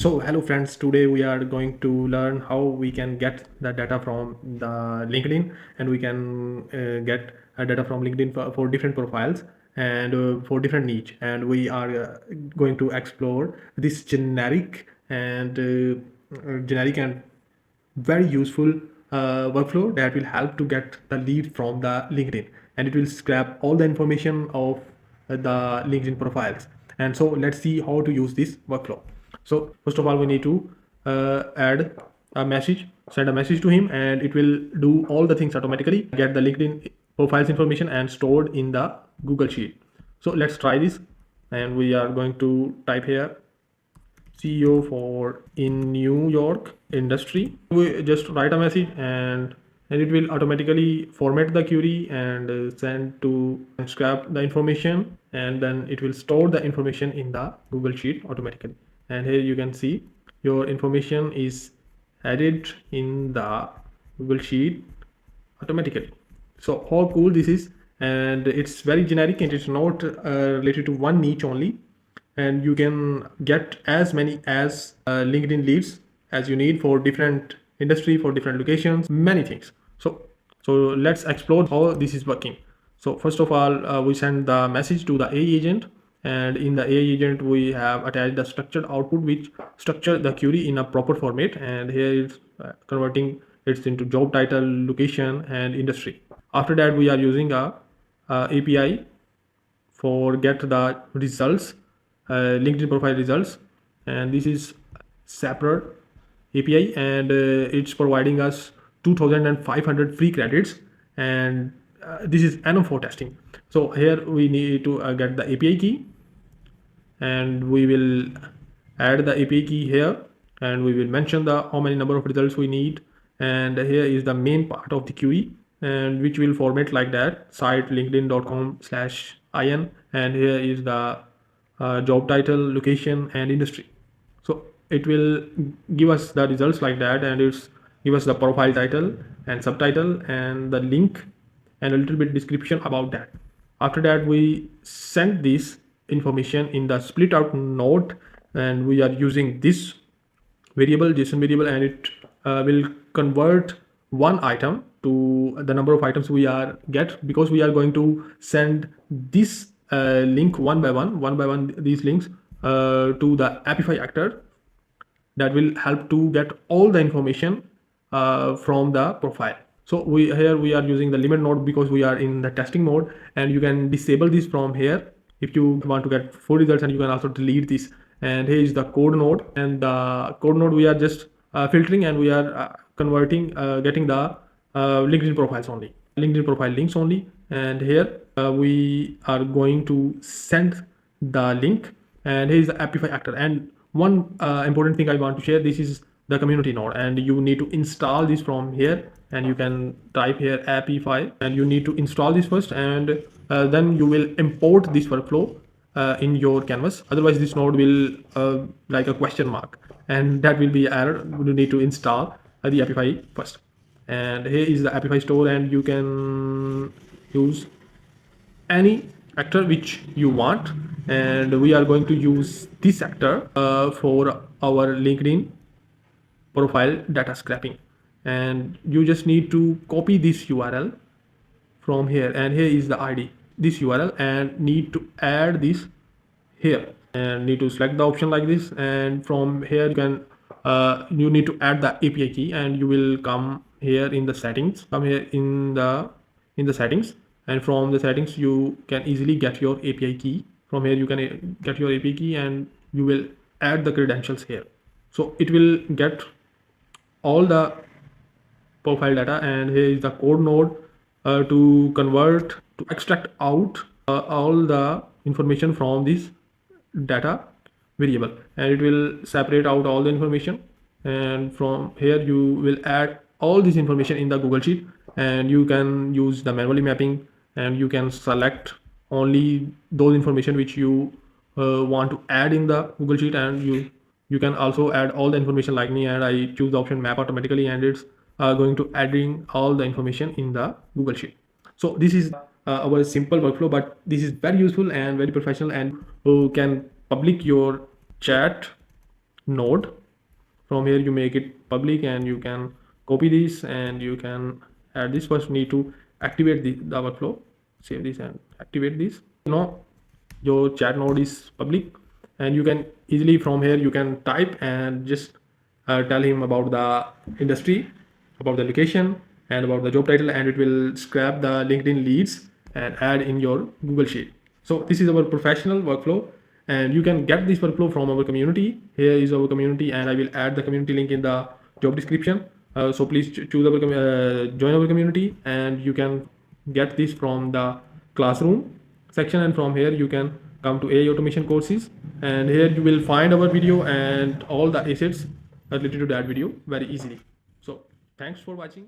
So hello friends, today we are going to learn how we can get the data from the LinkedIn, and we can get data from LinkedIn for different profiles and for different niche, and we are going to explore this generic and very useful workflow that will help to get the lead from the LinkedIn, and it will scrap all the information of the LinkedIn profiles. And so let's see how to use this workflow. So first of all, we need to add a message, send a message to him, and it will do all the things automatically, get the LinkedIn profiles information and stored in the Google Sheet. So let's try this, and we are going to type here CEO for in New York industry. We just write a message, and it will automatically format the query and send to and scrap the information, and then it will store the information in the Google Sheet automatically. And here you can see your information is added in the Google Sheet automatically. So how cool this is, and it's very generic and it's not related to one niche only, and you can get as many as LinkedIn leads as you need for different industry, for different locations, many things. So let's explore how this is working. So first of all, we send the message to the AI agent, and in the AI agent we have attached the structured output which structure the query in a proper format, and here it's converting it into job title, location and industry. After that, we are using a API for get the results, LinkedIn profile results, and this is Serper API, and it's providing us 2,500 free credits, and this is n8n for testing. So here we need to get the API key, and we will add the API key here, and we will mention the how many number of results we need, and here is the main part of the query, and which will format like that: site linkedin.com/in, and here is the job title, location and industry. So it will give us the results like that, and it's give us the profile title and subtitle and the link and a little bit description about that. After that, we send this information in the split out node, and we are using this variable, JSON variable, and it will convert one item to the number of items we are get, because we are going to send this link one by one these links to the Apify actor that will help to get all the information from the profile. So we are using the limit node because we are in the testing mode, and you can disable this from here if you want to get full results, and you can also delete this. And here is the code node, and the code node we are just filtering, and we are converting getting the LinkedIn profiles only, LinkedIn profile links only. And here we are going to send the link, and here is the Apify actor. And one important thing I want to share, this is the community node, and you need to install this from here, and you can type here Apify, and you need to install this first, and then you will import this workflow in your canvas. Otherwise this node will like a question mark, and that will be error. You need to install the Apify first. And here is the Apify store, and you can use any actor which you want, and we are going to use this actor for our LinkedIn profile data scraping. And you just need to copy this URL from here, and here is the ID, this URL, and need to add this here, and need to select the option like this, and from here you can you need to add the API key, and you will come here in the settings, come here in the settings, and from the settings you can easily get your API key. From here you can get your API key, and you will add the credentials here. So it will get all the profile data, and here is the code node to convert, to extract out all the information from this data variable, and it will separate out all the information. And from here you will add all this information in the Google Sheet, and you can use the manually mapping, and you can select only those information which you want to add in the Google Sheet, and you can also add all the information like me, and I choose the option map automatically, and it's going to adding all the information in the Google Sheet. So this is our simple workflow, but this is very useful and very professional, and you can public your chat node. From here you make it public and you can copy this and you can add this. First need to activate the workflow. Save this and activate this. Your chat node is public, and you can easily from here you can type and just tell him about the industry, about the location, and about the job title, and it will scrap the LinkedIn leads and add in your Google Sheet. So this is our professional workflow, and you can get this workflow from our community. Here is our community, and I will add the community link in the job description. So please choose our join our community, and you can get this from the classroom section, and from here you can come to AI automation courses, and here you will find our video and all the assets related to that video very easily. So thanks for watching.